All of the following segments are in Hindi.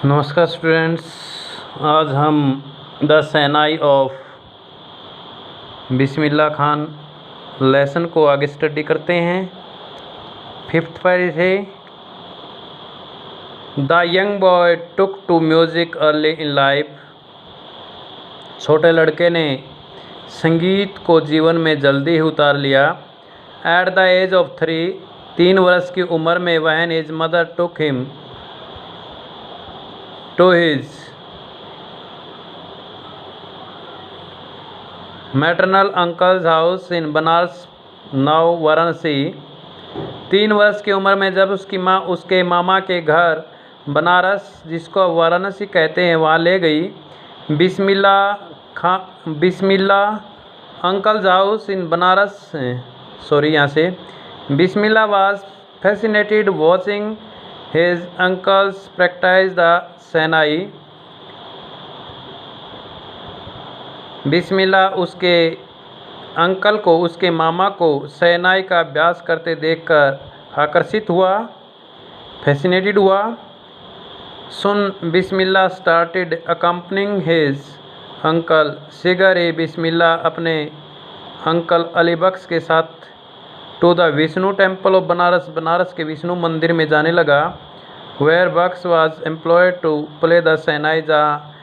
नमस्कार स्टूडेंट्स। आज हम the shehnai of Bismillah Khan lesson को आगे स्टडी करते हैं। 5th पेज है। The young boy took to music early in life. छोटे लड़के ने संगीत को जीवन में जल्दी ही उतार लिया। एट द एज ऑफ 3 वर्ष की उम्र में when his mother took him to his maternal uncle's house in Banaras now Varanasi. 3 वर्ष की उम्र में जब उसकी माँ उसके मामा के घर बनारस, जिसको वाराणसी कहते हैं, वहाँ ले गई। Bismillah uncle's house in Banaras, यहाँ से Bismillah was fascinated watching his uncles practice the shehnai. Bismillah उसके अंकल को, उसके मामा को सेनाई का अभ्यास करते देखकर आकर्षित हुआ, फैसिनेटेड हुआ। सुन Bismillah started accompanying his uncle. शीघ्र ही बिस्मिल्लाह अपने अंकल अली बख्श के साथ to the Vishnu temple of Banaras, Banaras के विष्णु मंदिर में जाने लगा। Where Bakhsh was employed to play the shehnai, जहाँ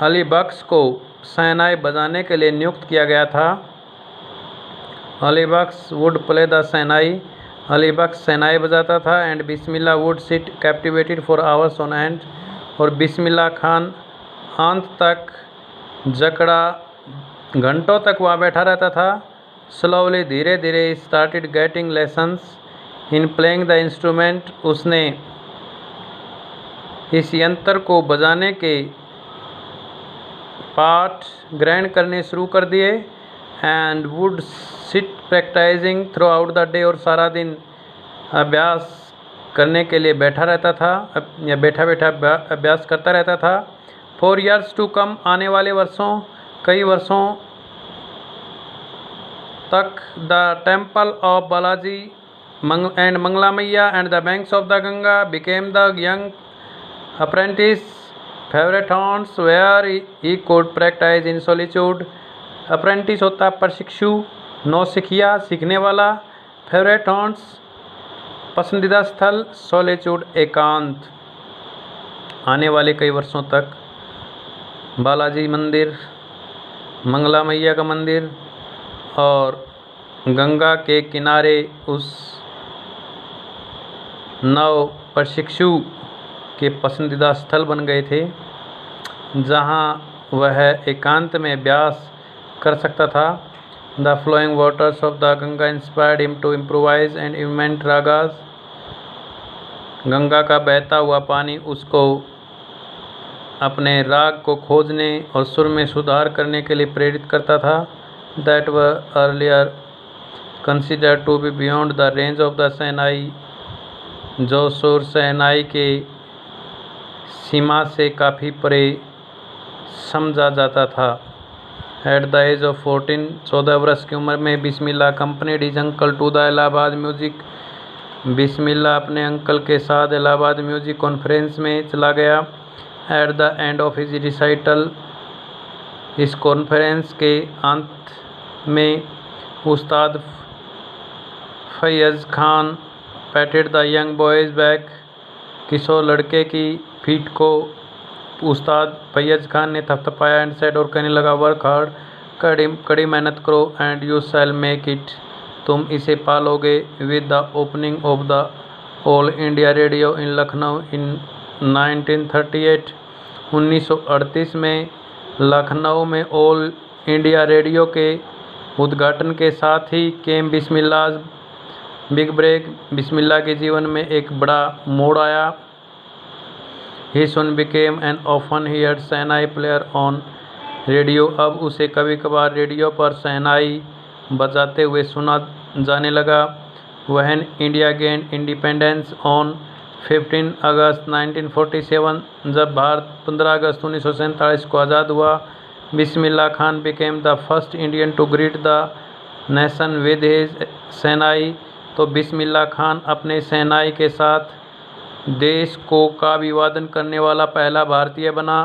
अली बख्श को सेनाई बजाने के लिए नियुक्त किया गया था। Ali Bakhsh would play the shehnai, Ali Bakhsh shehnai बजाता था। And Bismillah would sit captivated for hours on end, और बिस्मिल्लाह खान अंत तक जकड़ा घंटों तक वहाँ बैठा रहता था। स्लोली, धीरे धीरे started getting lessons in playing the instrument. उसने इस यंत्र को बजाने के पाठ ग्रहण करने शुरू कर दिए। And would sit practising throughout the day, और सारा दिन अभ्यास करने के लिए बैठा रहता था, या बैठा बैठा अभ्यास करता रहता था। 4 years टू कम, आने वाले वर्षों, कई वर्षों तक the temple of Balaji and Mangala Maiya and the banks of the Ganga became the young apprentice favorite haunts where he could practice in solitude। apprentice होता प्रशिक्षु, नौसिखिया सीखने वाला, फेवरेट haunts पसंदीदा स्थल, solitude एकांत। आने वाले कई वर्षों तक बालाजी मंदिर, मंगला मैया का मंदिर और गंगा के किनारे उस नव प्रशिक्षु के पसंदीदा स्थल बन गए थे, जहाँ वह एकांत में अभ्यास कर सकता था। The flowing waters of the Ganga inspired him to improvise and invent ragas. Ganga का बहता हुआ पानी उसको अपने राग को खोजने और सुर में सुधार करने के लिए प्रेरित करता था। That were earlier considered to be beyond the range of the shehnai, जो सुर सेनाई के सीमा से काफ़ी परे समझा जाता था। एट द एज ऑफ 14, 14 वर्ष की उम्र में Bismillah company his uncle to the Allahabad music. Bismillah अपने अंकल के साथ इलाहाबाद म्यूजिक कॉन्फ्रेंस में चला गया। At the end of his recital, इस कॉन्फ्रेंस के अंत में Ustad Faiyaz Khan patted the young boy's back. किशोर लड़के की पीठ को उस्ताद फैयज़ खान ने थपथपाया। एंड सेड, और कहने लगा, वर्क हार्ड, कड़ी मेहनत करो। And you shall make it, तुम इसे पालोगे। With the opening of the All India Radio in Lucknow in 1938, 1938 में लखनऊ में ऑल इंडिया रेडियो के उद्घाटन के साथ ही केम बिस्मिल्लाह बिग ब्रेक, बिस्मिल्लाह के जीवन में एक बड़ा मोड़ आया। He soon became an often heard shehnai player on radio. अब उसे कभी कभार रेडियो पर सेनाई बजाते हुए सुना जाने लगा। When India gain independence on 15 अगस्त 1947, जब भारत 15 अगस्त 1947 को आज़ाद हुआ, Bismillah Khan became the first Indian to greet the nation with his shehnai. तो बिस्मिल्लाह खान अपने सेनाई के साथ देश को का अभिवादन करने वाला पहला भारतीय बना।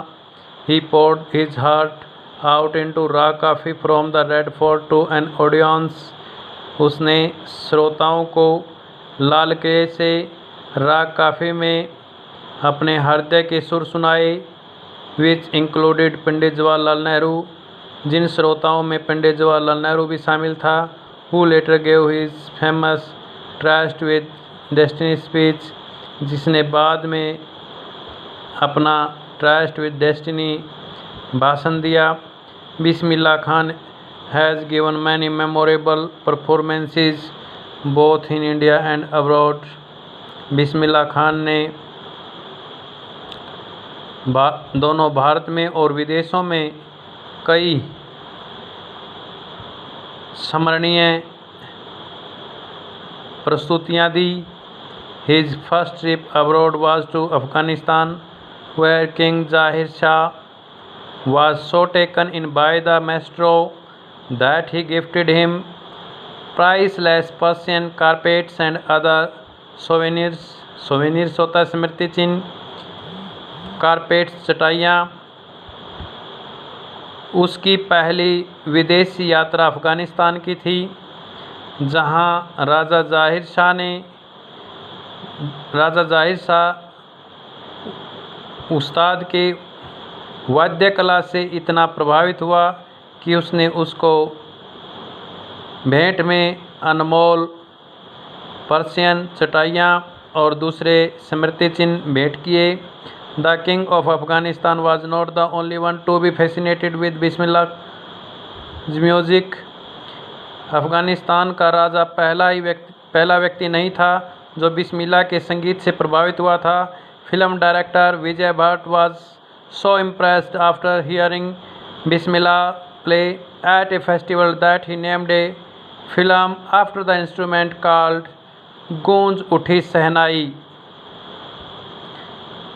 He poured his heart out into raw coffee from the Red Fort to an audience. उसने श्रोताओं को लाल किले से राग काफ़ी में अपने हृदय के सुर सुनाए। विच इंक्लूडेड पंडित जवाहरलाल नेहरू, जिन श्रोताओं में पंडित जवाहरलाल नेहरू भी शामिल था। Who later gave his famous tryst with destiny speech, जिसने बाद में अपना ट्रस्ट विद डेस्टिनी भाषण दिया। Bismillah Khan has given many memorable performances both in India and abroad. Bismillah Khan ने दोनों भारत में और विदेशों में कई स्मरणीय प्रस्तुतियाँ दी। His first trip abroad was to Afghanistan, where King Zahir Shah was so taken in by the maestro that he gifted him priceless Persian carpets and other souvenirs. Souvenirs होता है स्मृति चिन्ह, कारपेट्स चटाइयाँ। उसकी पहली विदेशी यात्रा अफ़गानिस्तान की थी, जहाँ राजा ज़ाहिर शाह उस्ताद के वाद्य कला से इतना प्रभावित हुआ कि उसने उसको भेंट में अनमोल पर्शियन चटाइयाँ और दूसरे स्मृति चिन्ह भेंट किए। The king of Afghanistan was not the only one to be fascinated with Bismillah music. Afghanistan का राजा पहला व्यक्ति नहीं था जो बिस्मिल्लाह के संगीत से प्रभावित हुआ था। Film director Vijay Bhatt was so impressed after hearing Bismillah play at A festival that he named a film after the instrument called गूंज उठी शहनाई।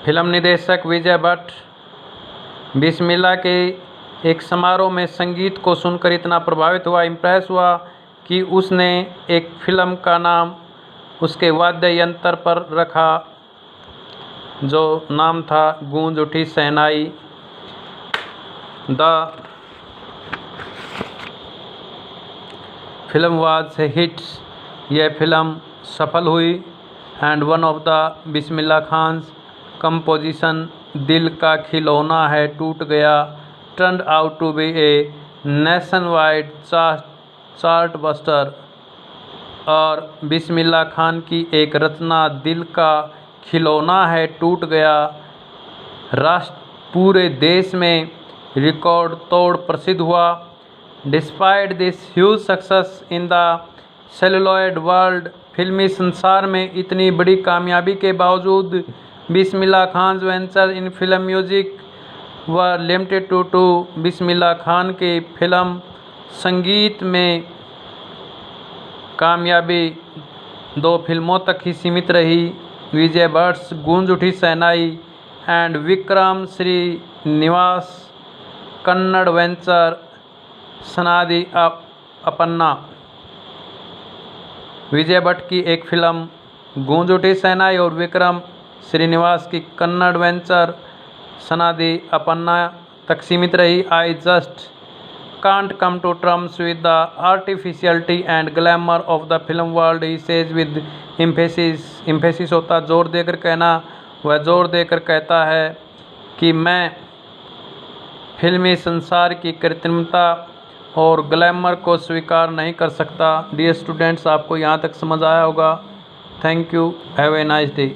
फिल्म निदेशक विजय भट्ट बिस्मिल्लाह के एक समारोह में संगीत को सुनकर इतना प्रभावित हुआ, इम्प्रेस हुआ कि उसने एक फिल्म का नाम उसके वाद्य यंत्र पर रखा, जो नाम था Goonj Uthi Shehnai. The film was a hit, यह फिल्म सफल हुई। And one of the Bismillah Khan's composition Dil Ka Khilona Hai Toot Gaya turned out to be a nationwide chartbuster. और बिस्मिल्लाह खान की एक रचना दिल का खिलौना है टूट गया पूरे देश में रिकॉर्ड तोड़ प्रसिद्ध हुआ। Despite this huge success in the celluloid world, फिल्मी संसार में इतनी बड़ी कामयाबी के बावजूद Bismillah Khan venture in film music was limited to Bismillah Khan के फिल्म संगीत में कामयाबी 2 फिल्मों तक ही सीमित रही। विजय भट्ट्स गूंज उठी शहनाई एंड विक्रम श्रीनिवास कन्नड़ वेंचर सनादि अपन्ना। विजय भट्ट की एक फिल्म गूंज उठी शहनाई और विक्रम श्रीनिवास की कन्नड़ वेंचर सनादि अपन्ना तक सीमित रही। I just can't come to terms with the artificiality and glamour of the film world, he says with emphasis. emphasis होता जोर देकर कहना, वह जोर देकर कहता है कि मैं फिल्मी संसार की कृत्रिमता और ग्लैमर को स्वीकार नहीं कर सकता। डियर स्टूडेंट्स, आपको यहाँ तक समझ आया होगा। Thank you, have a nice day.